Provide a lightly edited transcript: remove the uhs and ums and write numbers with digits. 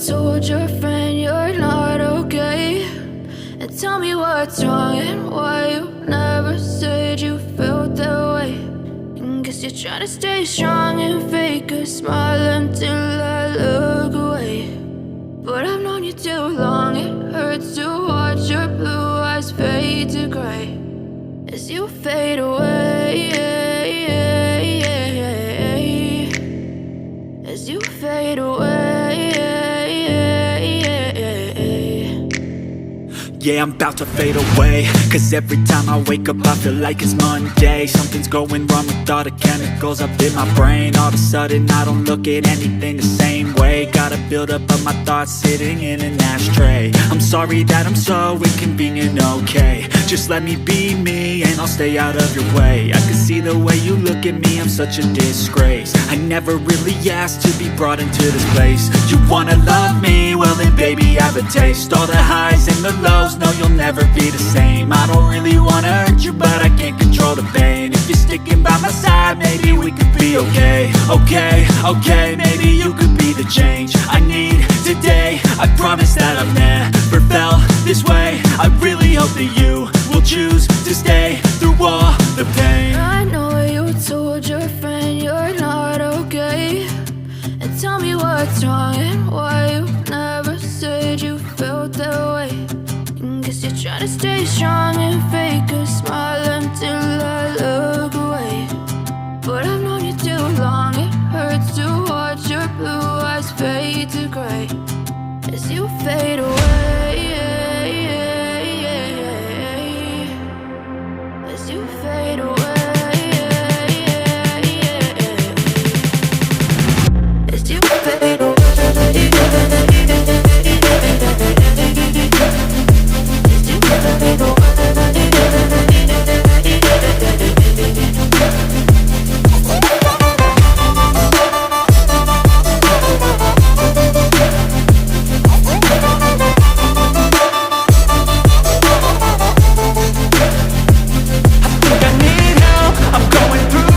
told your friend you're not okay? And tell me what's wrong and why you never said you felt that way. And guess you're trying to stay strong and fake a smile until I look away. But I've known you too long, it hurts to watch your blue eyes fade to gray as you fade away, as you fade away. Yeah, I'm about to fade away, cause every time I wake up I feel like it's Monday. Something's going wrong with all the chemicals up in my brain. All of a sudden I don't look at anything the same way. Got a buildup of my thoughts sitting in an ashtray. I'm sorry that I'm so inconvenient, okay? Just let me be me and I'll stay out of your way. I can see the way you look at me, I'm such a disgrace. I never really asked to be brought into this place. You wanna love me? Well then baby, have a taste. All the highs and the lows, no, you'll never be the same. I don't really wanna hurt you, but I can't control the pain. If you're sticking by my side, maybe we could be okay. Okay, maybe you could be the change I need today. I promise that I've never felt this way. I really hope that you will choose to stay through all the pain. I know you told your friend you're not okay. And tell me what's wrong and why you never said you felt that way. Guess you're trying to stay strong and fake a smile until I look away. But I've known you too long, it hurts to watch your blue eyes fade to gray as you fade away.